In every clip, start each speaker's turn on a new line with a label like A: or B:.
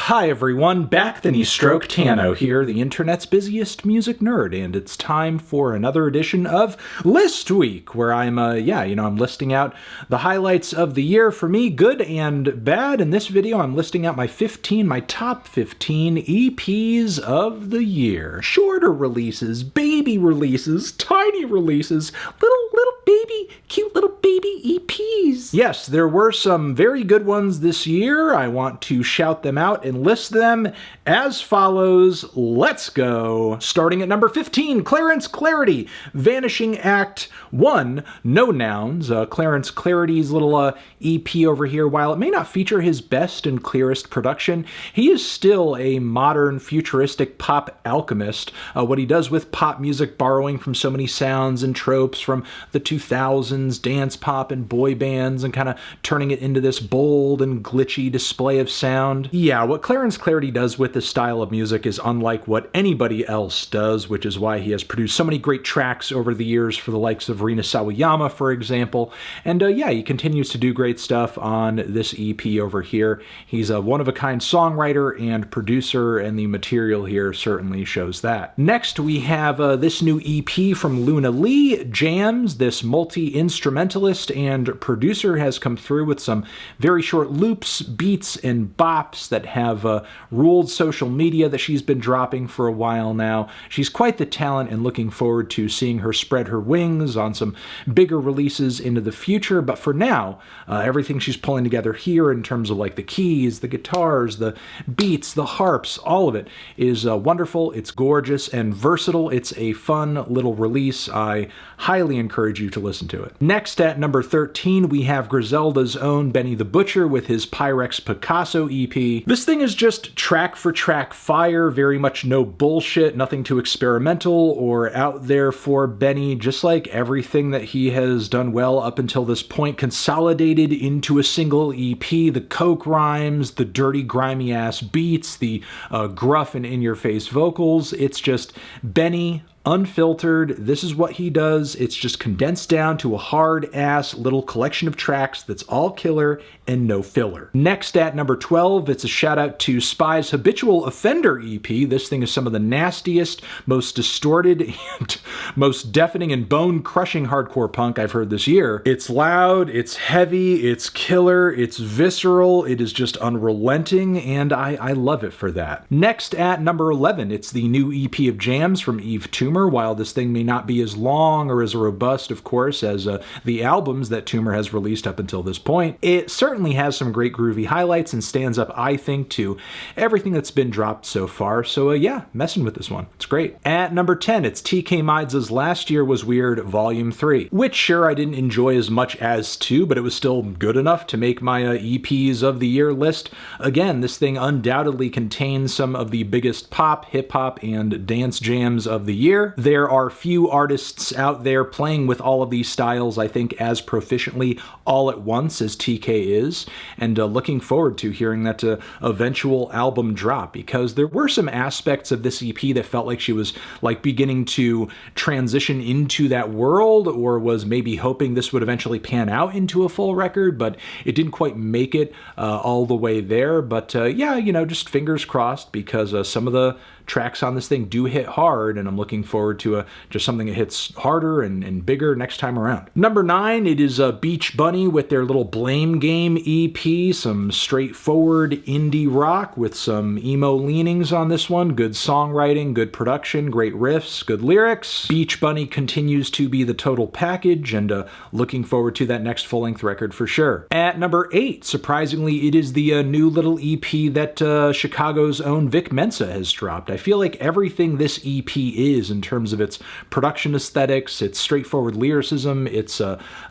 A: Hi everyone, back the Stroke Tano here, the internet's busiest music nerd, and it's time for another edition of List Week, where I'm listing out the highlights of the year for me, good and bad. In this video, I'm listing out my top 15 EPs of the year. Shorter releases, baby releases, tiny releases, little baby, cute little baby EPs. Yes, there were some very good ones this year. I want to shout them out and list them as follows. Let's go. Starting at number 15, Clarence Clarity, Vanishing Act 1, No Nouns. Clarence Clarity's little EP over here, while it may not feature his best and clearest production, he is still a modern futuristic pop alchemist. What he does with pop music, borrowing from so many sounds and tropes from the 2000s, dance pop and boy bands, and kind of turning it into this bold and glitchy display of sound. Yeah, what Clarence Clarity does with this style of music is unlike what anybody else does, which is why he has produced so many great tracks over the years for the likes of Rina Sawayama, for example. And he continues to do great stuff on this EP over here. He's a one-of-a-kind songwriter and producer, and the material here certainly shows that. Next, we have this new EP from Luna Lee, Jams. This multi-instrumentalist and producer has come through with some very short loops, beats, and bops that have ruled social media that she's been dropping for a while now. She's quite the talent, and looking forward to seeing her spread her wings on some bigger releases into the future. But for now, everything she's pulling together here in terms of like the keys, the guitars, the beats, the harps, all of it is wonderful. It's gorgeous and versatile. It's a fun little release. I highly encourage you to listen to it. Next, at number 13, we have Griselda's own Benny the Butcher with his Pyrex Picasso EP. This thing is just track for track fire, very much no bullshit, nothing too experimental or out there for Benny, just like everything that he has done well up until this point, consolidated into a single EP. The coke rhymes, the dirty, grimy ass beats, the gruff and in-your-face vocals. It's just Benny, unfiltered. This is what he does. It's just condensed down to a hard-ass little collection of tracks that's all killer and no filler. Next, at number 12, it's a shout-out to Spy's Habitual Offender EP. This thing is some of the nastiest, most distorted, and most deafening and bone-crushing hardcore punk I've heard this year. It's loud, it's heavy, it's killer, it's visceral, it is just unrelenting, and I love it for that. Next, at number 11, it's the new EP of Jams from Yves, Tumor. While this thing may not be as long or as robust, of course, as the albums that Tumor has released up until this point, it certainly has some great groovy highlights and stands up, I think, to everything that's been dropped so far. So yeah, messing with this one. It's great. At number 10, it's Tkay Maidza's Last Year Was Weird Volume 3, which sure I didn't enjoy as much as 2, but it was still good enough to make my EPs of the year list. Again, this thing undoubtedly contains some of the biggest pop, hip-hop, and dance jams of the year. There are few artists out there playing with all of these styles, I think, as proficiently all at once as Tkay is, and looking forward to hearing that eventual album drop, because there were some aspects of this EP that felt like she was like beginning to transition into that world, or was maybe hoping this would eventually pan out into a full record, but it didn't quite make it all the way there. But yeah, just fingers crossed, because some of the tracks on this thing do hit hard, and I'm looking forward to just something that hits harder and bigger next time around. Number 9, it is Beach Bunny with their little Blame Game EP, some straightforward indie rock with some emo leanings on this one. Good songwriting, good production, great riffs, good lyrics. Beach Bunny continues to be the total package, and looking forward to that next full-length record for sure. At number 8, surprisingly, it is the new little EP that Chicago's own Vic Mensa has dropped. I feel like everything this EP is, in terms of its production aesthetics, its straightforward lyricism, its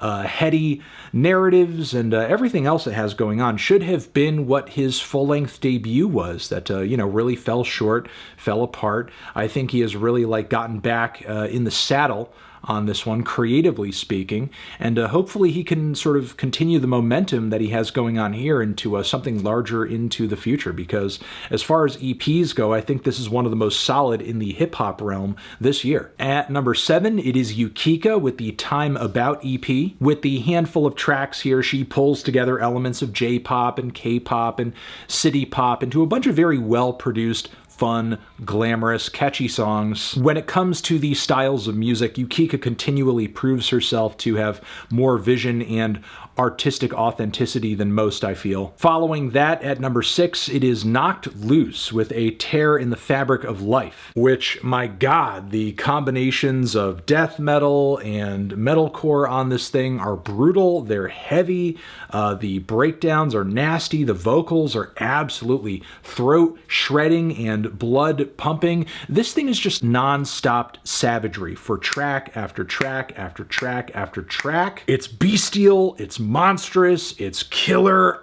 A: heady narratives, and everything else it has going on, should have been what his full-length debut was, that, really fell short, fell apart. I think he has really, gotten back in the saddle on this one, creatively speaking, and hopefully he can sort of continue the momentum that he has going on here into something larger into the future, because as far as EPs go, I think this is one of the most solid in the hip-hop realm this year. At number 7, it is Yukika with the Time About EP. With the handful of tracks here, she pulls together elements of J-pop and K-pop and city pop into a bunch of very well-produced, fun, glamorous, catchy songs. When it comes to these styles of music, Yukika continually proves herself to have more vision and artistic authenticity than most, I feel. Following that, at number 6, it is Knocked Loose with A Tear in the Fabric of Life, which, my god, the combinations of death metal and metalcore on this thing are brutal, they're heavy, the breakdowns are nasty, the vocals are absolutely throat shredding and blood pumping. This thing is just non-stop savagery for track after track after track after track. It's bestial, it's monstrous, it's killer.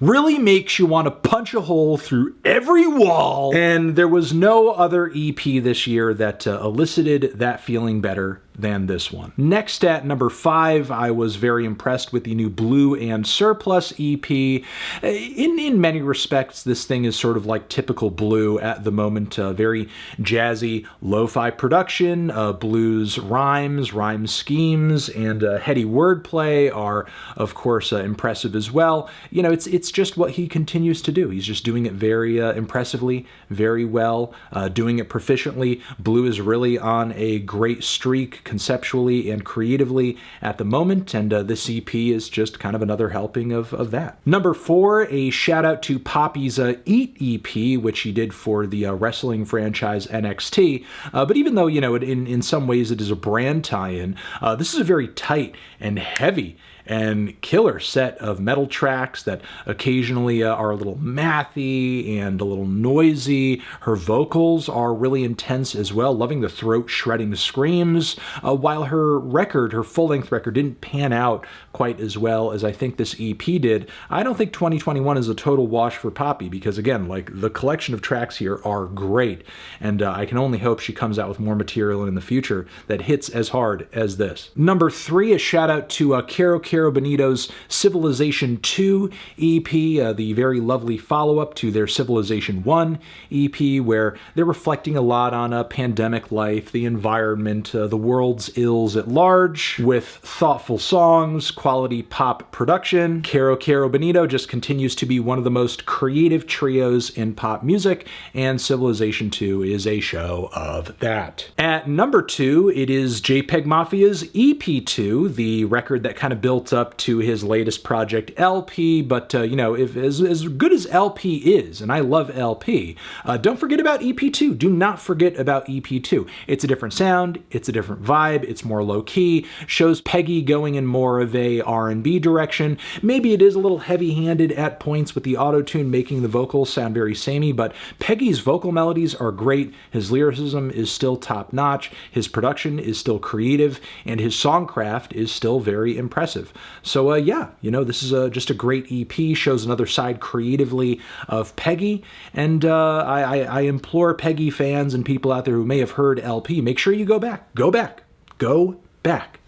A: Really makes you want to punch a hole through every wall. And there was no other EP this year that elicited that feeling better than this one. Next, at number 5, I was very impressed with the new Blu Sirplus EP. In many respects, this thing is sort of like typical Blu at the moment. Very jazzy, lo-fi production. Blu's rhyme schemes, and heady wordplay are, of course, impressive as well. You know, it's just what he continues to do. He's just doing it very impressively, very well, doing it proficiently. Blu is really on a great streak conceptually and creatively at the moment, and this EP is just kind of another helping of that. Number 4, a shout out to Poppy's Eat EP, which he did for the wrestling franchise NXT. But even though, you know, in some ways it is a brand tie-in, this is a very tight and heavy and killer set of metal tracks that occasionally are a little mathy and a little noisy. Her vocals are really intense as well, loving the throat-shredding screams, while her full-length record didn't pan out quite as well as I think this EP did. I don't think 2021 is a total wash for Poppy, because again, like, the collection of tracks here are great, and I can only hope she comes out with more material in the future that hits as hard as this. Number 3, a shout out to Kero Bonito's Civilization 2 EP, the very lovely follow-up to their Civilization 1 EP, where they're reflecting a lot on pandemic life, the environment, the world's ills at large, with thoughtful songs, quality pop production. Kero Bonito just continues to be one of the most creative trios in pop music, and Civilization 2 is a show of that. At number 2, it is JPEGMAFIA's EP2, the record that kind of built up to his latest project LP, but you know, if as good as LP is, and I love LP, don't forget about EP2. Do not forget about EP2. It's a different sound, it's a different vibe, it's more low-key, shows Peggy going in more of a R&B direction. Maybe it is a little heavy-handed at points with the auto-tune making the vocals sound very samey, but Peggy's vocal melodies are great, his lyricism is still top-notch, his production is still creative, and his songcraft is still very impressive. So yeah, you know, this is just a great EP, shows another side creatively of Peggy, and I implore Peggy fans and people out there who may have heard LP, make sure you go back.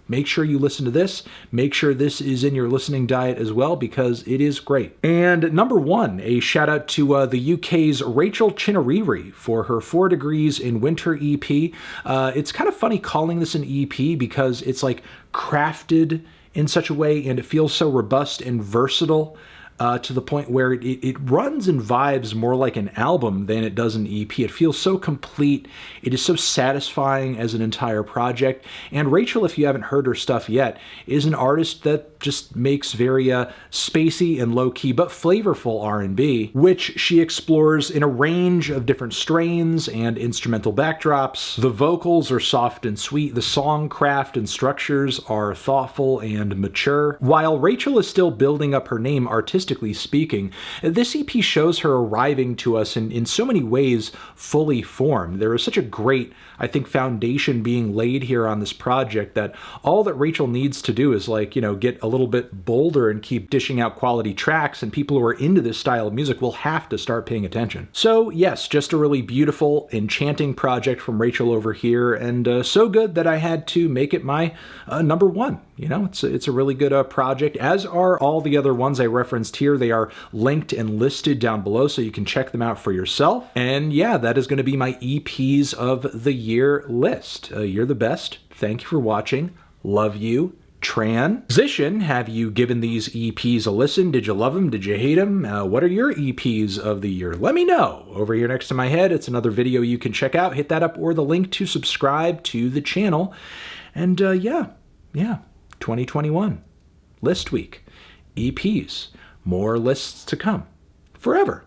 A: Make sure you listen to this. Make sure this is in your listening diet as well, because it is great. And number 1, a shout out to the UK's Rachel Chinoriri for her 4 Degrees in Winter EP. It's kind of funny calling this an EP because it's like crafted in such a way, and it feels so robust and versatile to the point where it runs and vibes more like an album than it does an EP. It feels so complete. It is so satisfying as an entire project. And Rachel, if you haven't heard her stuff yet, is an artist that just makes very spacey and low-key but flavorful R&B, which she explores in a range of different strains and instrumental backdrops. The vocals are soft and sweet. The song craft and structures are thoughtful and mature. While Rachel is still building up her name artistically, artistically speaking. This EP shows her arriving to us in so many ways fully formed. There is such a great, I think, foundation being laid here on this project that all that Rachel needs to do is, like, you know, get a little bit bolder and keep dishing out quality tracks, and people who are into this style of music will have to start paying attention. So yes, just a really beautiful, enchanting project from Rachel over here, and so good that I had to make it my number one. You know, it's a really good project, as are all the other ones I referenced here. They are linked and listed down below, so you can check them out for yourself. And yeah, that is going to be my EPs of the year list. You're the best. Thank you for watching. Love you. Transition. Have you given these EPs a listen? Did you love them? Did you hate them? What are your EPs of the year? Let me know. Over here next to my head, it's another video you can check out. Hit that up, or the link to subscribe to the channel. And yeah, 2021 list week, EPs, more lists to come forever.